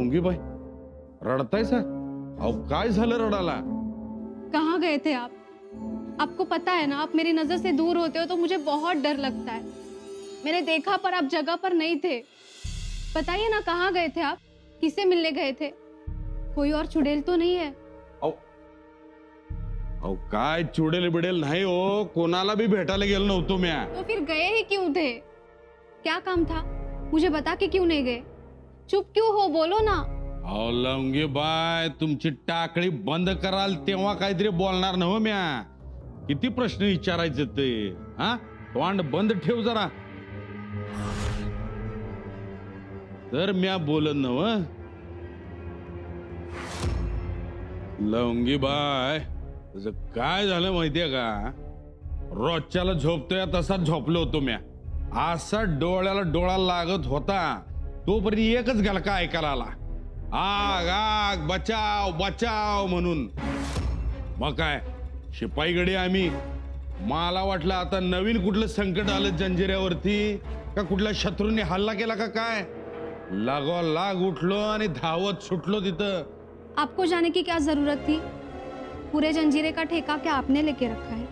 लवंगी बाई रडतायसा? अहो काय झालं रडाला? कहाँ गए थे आप? आपको पता है ना, आप मेरी नजर से दूर होते हो तो मुझे बहुत डर लगता है। मैंने देखा पर आप जगह पर नहीं थे। बताइए ना, कहाँ गए थे आप? किससे मिलने गए थे? कोई और चुड़ैल तो नहीं है? अहो अहो काय चुडेल बिडेल नाही हो, कोणाला भी भेटायला गेलो नव्हतो म्या. तो फिर गए ही क्यों थे? क्या काम था? मुझे बता के क्यों नहीं गए? चुप क्यों हो, बोलो ना। अहो लवंगी बाय, तुमची टाकळी बंद कराल तेव्हा काहीतरी बोलणार ना हो म्या. किती प्रश्न विचारायचे ते? हा, तोंड बंद ठेव जरा. तर म्या बोलन नव. लवंगी बाय, तुझं काय झालं माहितीये का? रोजच्याला झोपतोय तसाच झोपलो होतो म्या. असा डोळ्याला डोळा लागत होता तोपर्यंत एकच गलका ऐकायला आला, आग आग बचाव बचाव म्हणून. मग काय शिपाईगडे आम्ही. मला वाटलं आता नवीन कुठलं संकट आलं जंजिऱ्यावरती, का कुठल्या शत्रूने हल्ला केला का काय. लागो लाग उठलो आणि धावत सुटलो तिथं. आपको जाने की क्या जरूरत थी? पूरे जंजीरे का ठेका क्या आपने लेके रखा है?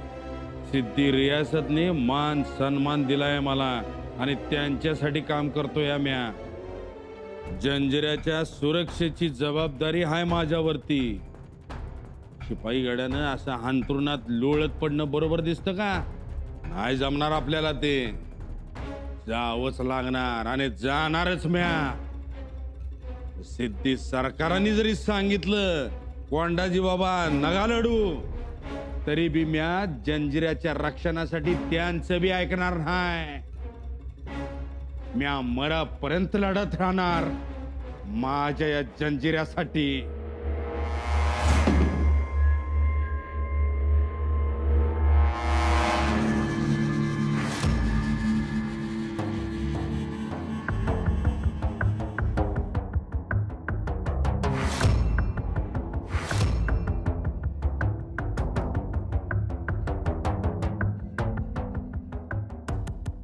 सिद्धी रियासतने मान सन्मान दिलाय मला आणि त्यांच्यासाठी काम करतोय म्या. जंजिऱ्याच्या सुरक्षेची जबाबदारी आहे माझ्यावरती. शिपाई गड्यानं असं हांतरुणात लोळत पडणं बरोबर दिसतं का? नाही जमणार आपल्याला ते. जावंच लागणार आणि जाणारच म्या. सिद्धी सरकाराने जरी सांगितलं कोंडाजी बाबा नगा लढू, तरी बी म्या जंजिऱ्याच्या रक्षणासाठी त्यांचं बी ऐकणार नाही. म्या मरापर्यंत लढत राहणार माझ्या या जंजिऱ्यासाठी.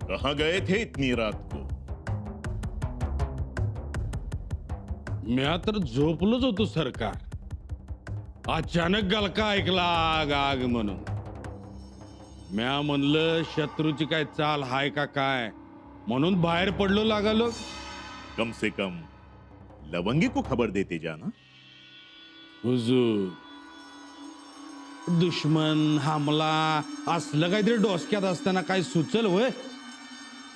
कहाँ गए थे इतनी रात को? म्या तर झोपलोच होतो सरकार. अचानक गलका ऐकला आग आग म्हणून. म्या म्हणलं शत्रूची काय चाल हाय का काय, म्हणून बाहेर पडलो लागालो. कम से कम लवंगी को खबर देते जाना. हुजूर, दुश्मन हमला असलं काहीतरी डोसक्यात असताना काय सुचल होय?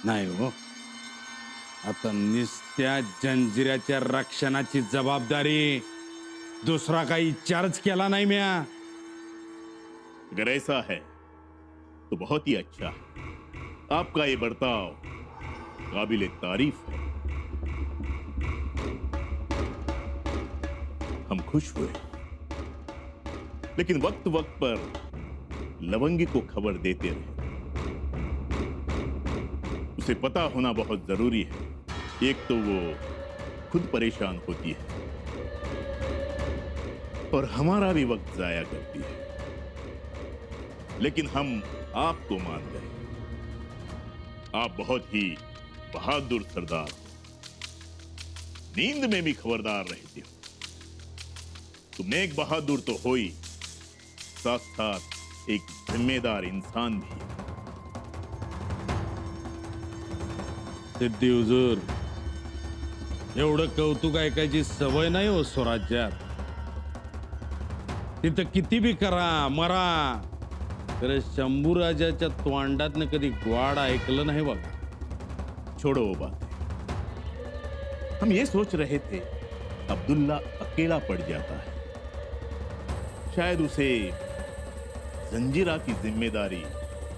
नाही हो. आता निस्त्या जंजिऱ्याच्या रक्षणाची जबाबदारी, दुसरा काही विचारच केला नाही म्या. अगर ऐसा है तो बहुत ही अच्छा. आपका ये बर्ताव काबिले तारीफ है. हम खुश हुए, लेकिन वक्त वक्त पर लवंगी को खबर देते रहे. उसे पता होना बहुत जरूरी है. एक तो वो खुद परेशान होती है और हमारा भी वक्त जाया करती है. लेकिन हम आपको मान गए. आप बहुत ही बहादुर सरदार हो. नींद में भी खबरदार रहते हो. तुम एक बहादुर तो हो ही, साथ साथ एक जिम्मेदार इंसान भी. सिद्धी हुजूर, एवढं कौतुक ऐकायची सवय नाही हो स्वराज्यात. तिथं किती बी करा मरा, तर शंभूराजाच्या तोंडातनं कधी ग्वाड ऐकलं नाही बघा. छोड़ो वो बात. हम ये सोच रहे थे अब्दुल्ला अकेला पड़ जाता है, शायद उसे जंजीरा की जिम्मेदारी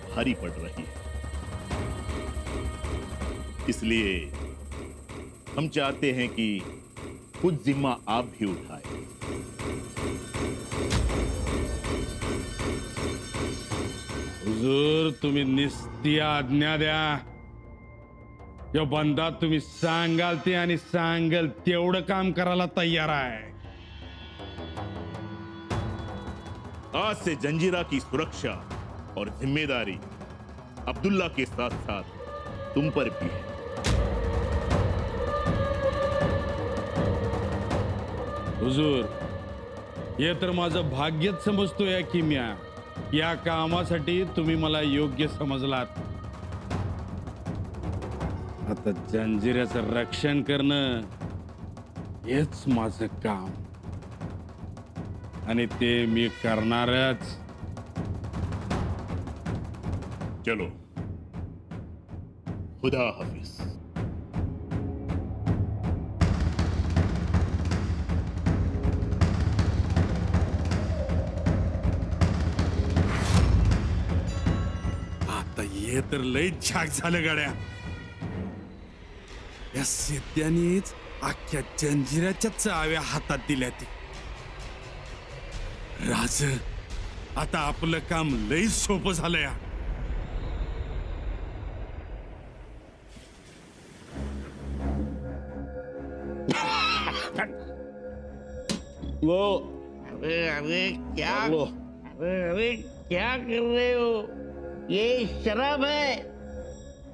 भारी पड़ रही है. इसलिए हम चाहते हैं कि कुछ जिम्मा आप भी उठाएं. हुजूर, तुम्ही निस्ती आज्ञा द्या. जो बंदा तुम्ही सांगाल ते आणि सांगाल तेवढं काम करायला तयार आहे. आज से जंजीरा की सुरक्षा और जिम्मेदारी अब्दुल्ला के साथ साथ तुम पर भी है. हुजूर, हे तर माझं भाग्यच समजतोय की म्या या कामासाठी तुम्ही मला योग्य समजलात. आता जंजिऱ्याचं रक्षण करणं हेच माझं काम आणि ते मी करणारच. चलो, खुदा हाफिज. आता हे तर लय झाक झालं गाड्या. या सिद्ध्यानीच अख्ख्या जंजिऱ्याच्या चाव्या हातात दिल्या ती. राज, आता आपलं काम लय सोपं झालं या. वो अरे अरे क्या अरे क्या कर रहे हो? ये शराब है,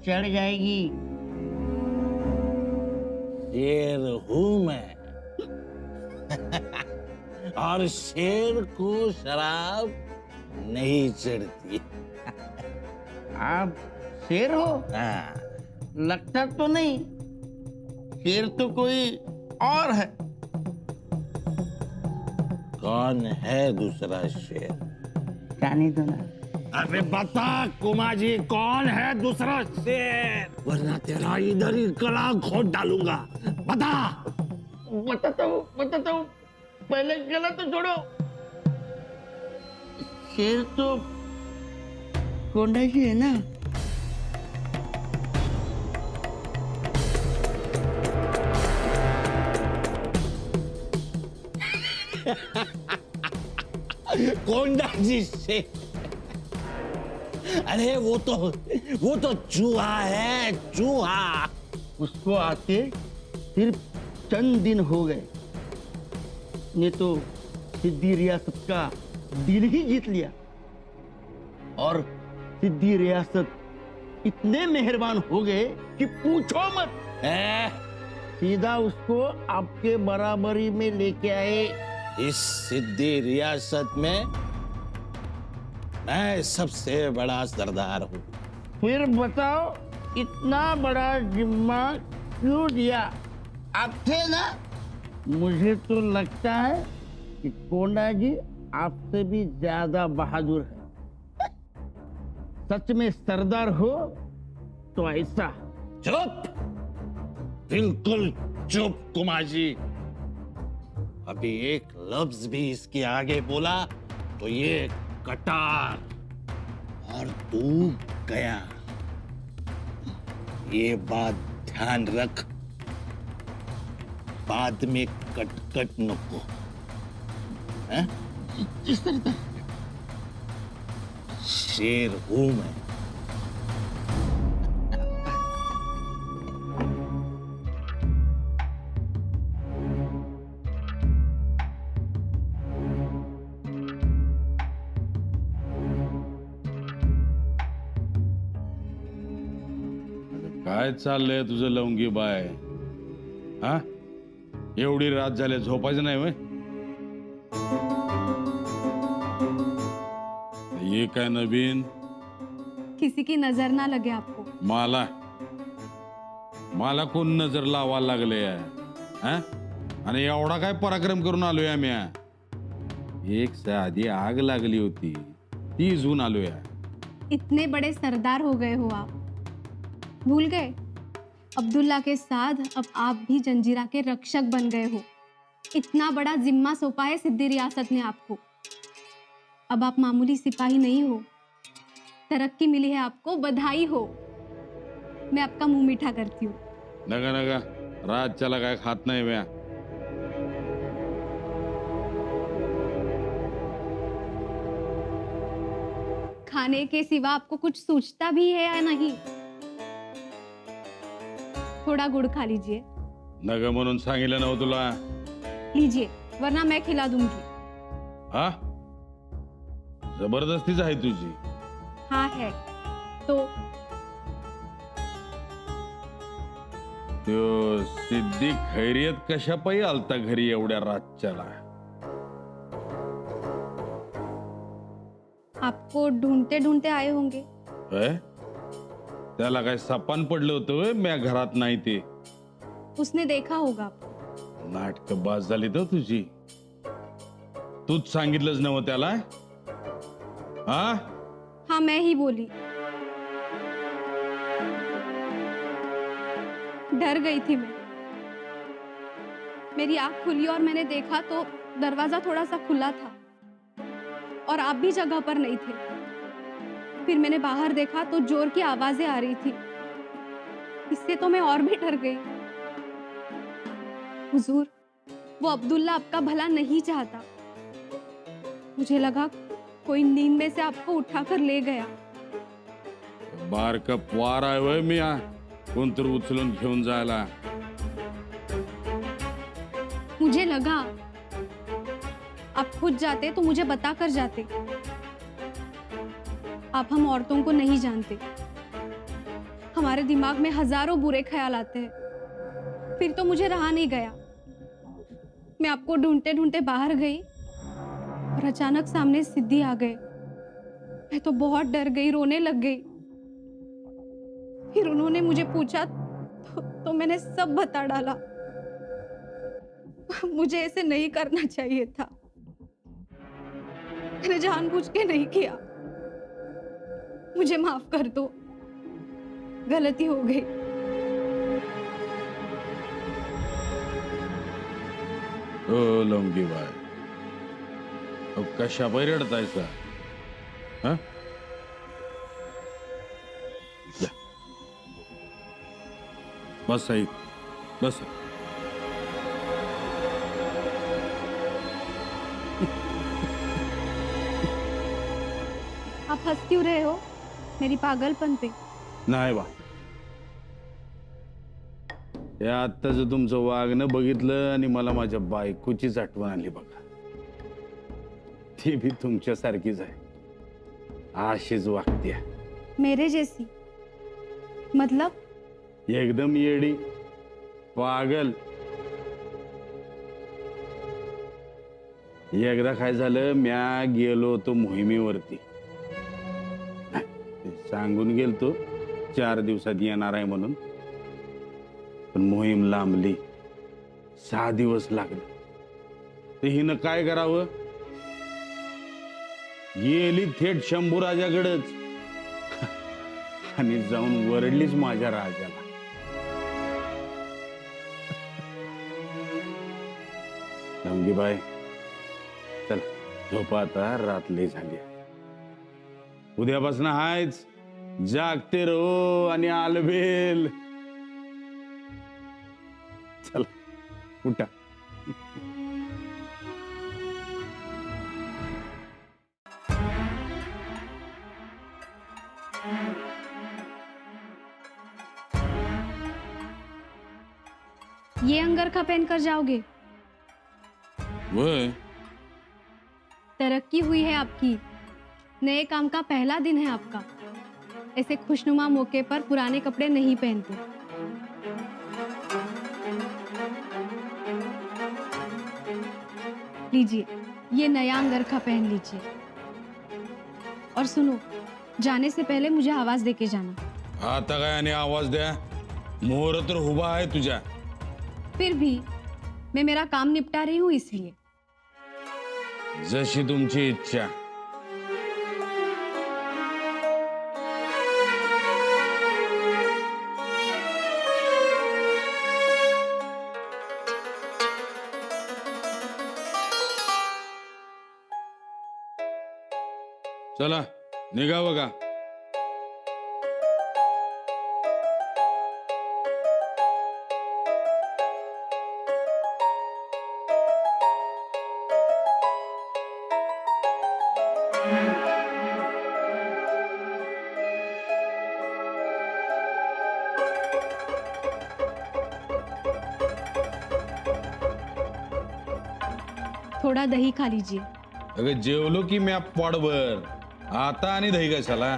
चढ़ जाएगी. शेर हूं मैं और शेर को शराब नहीं चढ़ती. आप शेर हो? हाँ, लगता तो नहीं. शेर तो कोई और है. कौन है दूसरा शेर? जाने दो ना. अरे बता कुमाजी, कौन है दूसरा शेर, वरना तेरा इधर ही गला घोट डालूंगा. बता. बताता हूँ. पहले गला तो छोड़ो. शेर तो कोंडा जी है ना. कोंडा जी शेर? अरे वो तो चूहा है, चूहा. उसको आते सिर्फ चंद दिन हो गए, ने तो सिद्धि रियासत का दिल ही जीत लिया. और सिद्धि रियासत इतने मेहरबान हो गए कि पूछो मत. सीधा उसको आपके बराबरी में लेके आए. इस सिद्धि रियासत में मैं सबसे बड़ा सरदार हूँ. फिर बताओ, इतना बड़ा जिम्मा क्यों दिया? आप थे ना. मुझे तो लगता है कि कोंडा जी आपसे भी ज्यादा बहादुर है. सच में सरदार हो तो ऐसा. चुप, बिल्कुल चुप कुमाजी. अभी एक लफ्ज भी इसके आगे बोला तो ये कटार और तू गया. ये बात ध्यान रख, बाद में कटकट नको. हैं? शेर हूं मैं. काय चाललंय तुझं लवंगी बाय? हा, एवढी रात झाली, झोपायचं नाही व्हय? ये काय नवीन? किसी की नजर ना लगे आपको. मला कोण नजर लावायला लागले? हा, आणि एवढा काय पराक्रम करून आलोय आम्ही? एक साधी आग लागली होती, ती झून आलोय. इतने बड़े सरदार हो गए हो आप, भूल गए? अब्दुल्ला के साथ अब आप भी जंजीरा के रक्षक बन गए हो. इतना बड़ा जिम्मा सौंपा है सिद्धि रियासत ने आपको. अब आप मामूली सिपाही नहीं हो. तरक्की मिली है आपको, बधाई हो. मैं आपका मुंह मीठा करती हूँ. नगा रातच्याला काय खात नाही म्या. खाने के सिवा आपको कुछ सूझता भी है या नहीं? थोड़ा गुड़ खा लीजिए. नग म्हणून सांगितलं नव्ह तुला? लीजिए, वरना मैं खिला दूंगी. हा, जबरदस्तीच आहे तुझी. हाँ है तो तो सिद्धी खैरियत कशा पायी आलता घरी एवढ्या रातच्याला? आपको ढूंढते ढूंढते आए होंगे। होय? त्याला काय सपान पडलं होतं होय म्या घरात नाही ते? उसने देखा होगा आपको। नाटक बाज झाली तर तुझी. तूच सांगितलंच नव्ह त्याला? हा हाँ, मैं ही बोली। डर गई थी मैं। मेरी आंख खुली और मैंने देखा तो दरवाजा थोड़ा सा खुला था और आप भी जगह पर नहीं थे। फिर मैंने बाहर देखा तो जोर की आवाजें आ रही थी। इससे तो मैं और भी डर गई। हुजूर, वो अब्दुल्ला आपका भला नहीं चाहता। मुझे लगा कोई नींद में से आपको उठाकर ले गया। बार का वार आहे वय मी कोणतर उचलून घेऊन जायला. मुझे लगा आप खुद जाते तो मुझे बता कर जाते। आप हम औरतों को नहीं जानते। हमारे दिमाग में हजारों बुरे ख्याल आते हैं। फिर तो मुझे रहा नहीं गया। मैं आपको ढूंढते ढूंढते बाहर गई और अचानक सामने सिद्धि आ गए। मैं तो बहुत डर गई, रोने लग गई। फिर उन्होंने मुझे पूछा तो मैंने सब बता डाला। मुझे ऐसे नहीं करना चाहिए था। मैंने जानबूझ के नहीं किया। मुझे माफ कर दो, गलती हो गई। ओ लंगी बाय, अब कशा पायी रडतायसा? हा? जा. बस आई, बस. आप हंस क्यों रहे हो मेरी पागलपन पे? नाही बा, हे आत्ताच तुमचं वागणं बघितलं आणि मला माझ्या बायकोचीच आठवण आली बघा. ती भी तुमच्यासारखीच आहे, अशीच वागते. मेरे जैसी? मतलब? एकदम येडी, पागल. एकदा काय झालं, म्या गेलो होतो मोहिमेवरती. सांगून गेलतो 4 दिवसात येणार आहे म्हणून, पण मोहीम लांबली. 6 दिवस लागले. तर हिनं काय करावं, गेली थेट शंभूराजाकडेच आणि जाऊन वरडलीच माझ्या राजाला. लंगीबाई, चल झोपा आता, रात लई झाली. उद्यापासून हायच, जागते रहो आणि आलबेल. चला उठा. ये अंगरखा पहनकर जाओगे? वय तरक्की हुई है आपकी। नए काम का पहला दिन है आपका। ऐसे खुशनुमा मौके पर पुराने कपड़े नहीं पहनते। लीजिए, ये नया अंगरखा पहन लीजिए। और सुनो, जाने से पहले मुझे आवाज देके जाना। आता काय आणि आवाज द्या, मोर तर उभा आहे तुझ्या. फिर भी मैं मेरा काम निपटा रही हूँ इसलिए। जशी तुमची इच्छा. चला निघा बघा. थोड़ा दही खा लीजिए। अगं जेवलो की मी पोटभर, आता आणि दही कशाला?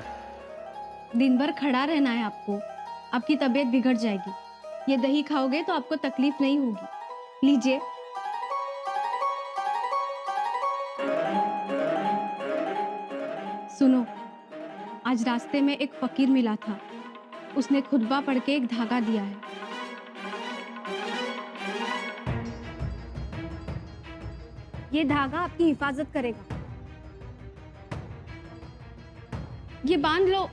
दिन भर खड़ा रहना है आपको, आपकी तबीयत बिगड़ जाएगी। ये दही खाओगे तो आपको तकलीफ नहीं होगी। लीजिए। सुनो, आज रास्ते में एक फकीर मिला था। उसने खुतबा पढ़ के एक धागा दिया है। ये धागा आपकी हिफाजत करेगा। ये बांध लो।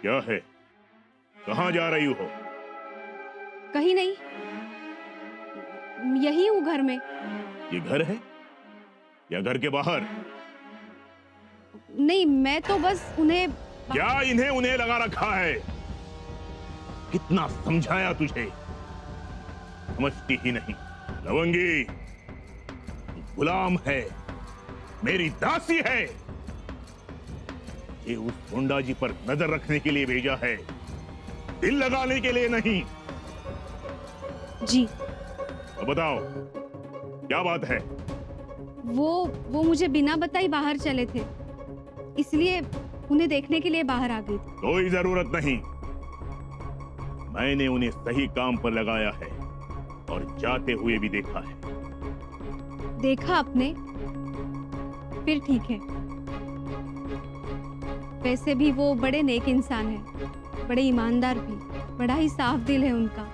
क्या है? कहाँ जा रही हो? कहीं नहीं, यही हूँ घर में। ये घर है या घर के बाहर? नहीं, मैं तो बस उन्हें। क्या इन्हें उन्हें लगा रखा है? कितना समझाया तुझे, समझती ही नहीं। लवंगी, तू गुलाम है, मेरी दासी है। ये उस गुंडा जी पर नजर रखने के लिए भेजा है, दिल लगाने के लिए नहीं। जी। अब बताओ क्या बात है? वो मुझे बिना बताई बाहर चले थे, इसलिए उन्हें देखने के लिए बाहर आ गई थी। कोई जरूरत नहीं, मैंने उन्हें सही काम पर लगाया है और जाते हुए भी देखा है। देखा आपने? फिर ठीक है। वैसे भी वो बड़े नेक इंसान हैं, बड़े ईमानदार भी, बड़ा ही साफ दिल है उनका।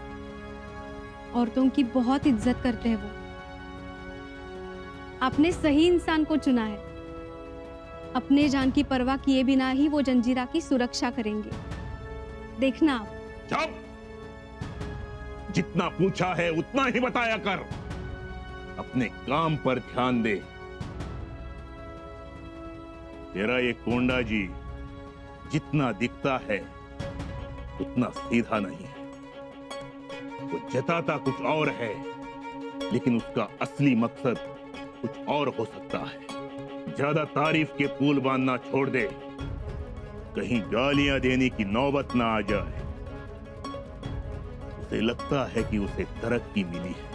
औरतों की बहुत इज्जत करते हैं वो। आपने सही इंसान को चुना है। अपने जान की परवाह किए बिना ही वो जंजीरा की सुरक्षा करेंगे, देखना आप। चुप! जितना पूछा है उतना ही बताया कर, अपने काम पर ध्यान दे। तेरा ये कोंडा जी जितना दिखता है उतना सीधा नहीं है। वो जताता कुछ और है, लेकिन उसका असली मकसद कुछ और हो सकता है। ज्यादा तारीफ के पुल बांधना छोड़ दे, कहीं गालियां देने की नौबत ना आ जाए। उसे लगता है कि उसे तरक्की मिली है,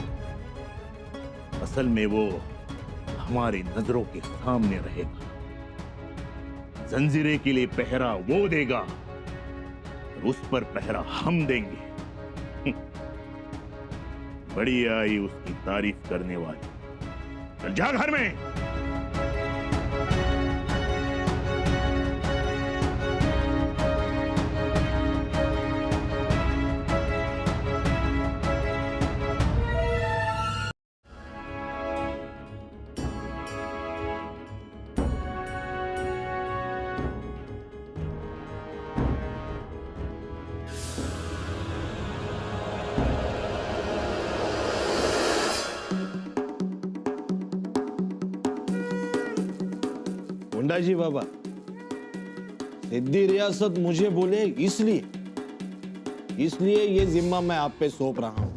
असल में वो हमारी नजरों के सामने रहेगा। जंजीरे के लिए पहरा वो देगा और उस पर पहरा हम देंगे। बड़ी आई उसकी तारीफ करने वाली। चल जा घर में। मुंडा जी बाबा, सिद्धि रियासत मुझे बोले इसलिए ये जिम्मा मैं आप पे सौंप रहा हूं।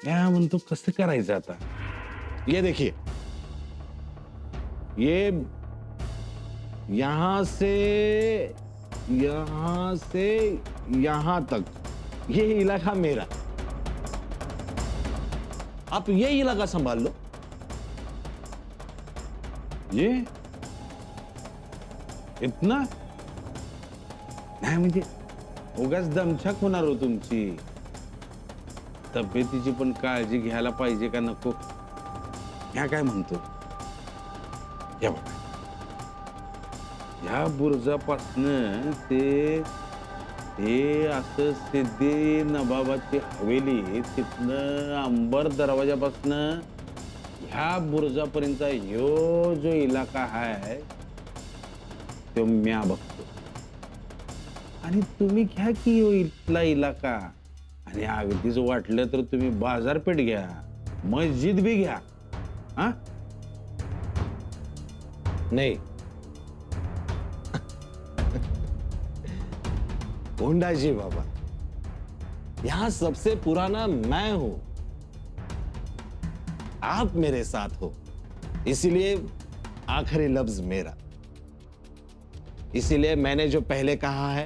या म्हणतो कसं करायचं आता? ये देखिए, ये यहां से यहां तक ये इलाका मेरा। आप ये इलाका संभाल लो। ये इतना नाही, म्हणजे उगाच दमछाक होणार हो तुमची। तब्येतीची पण काळजी घ्यायला पाहिजे का नको? ह्या काय म्हणतो, या बघा, ह्या बुर्जापासनं ते असं सिद्धी नवाबाची हवेली, तिथनं अंबर दरवाजापासनं ह्या बुर्जापर्यंत ह्यो जो इलाका आहे तो म्या बघतो। आणि तुम्ही घ्या की ह्यो इथला इलाका, आणि अगदीच वाटलं तर तुम्ही बाजारपेठ घ्या, मस्जिद भी घ्या। हा नहीं, मुंडा जी बाबा, यहां सबसे पुराना मैं हूं, आप मेरे साथ हो, इसीलिए आखिरी लफ्ज मेरा। इसीलिए मैंने जो पहले कहा है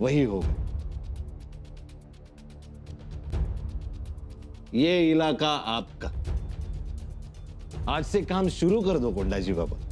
वही होगा। ये इलाका आपका। आज से काम शुरू कर दो कोंडाजी बाबा।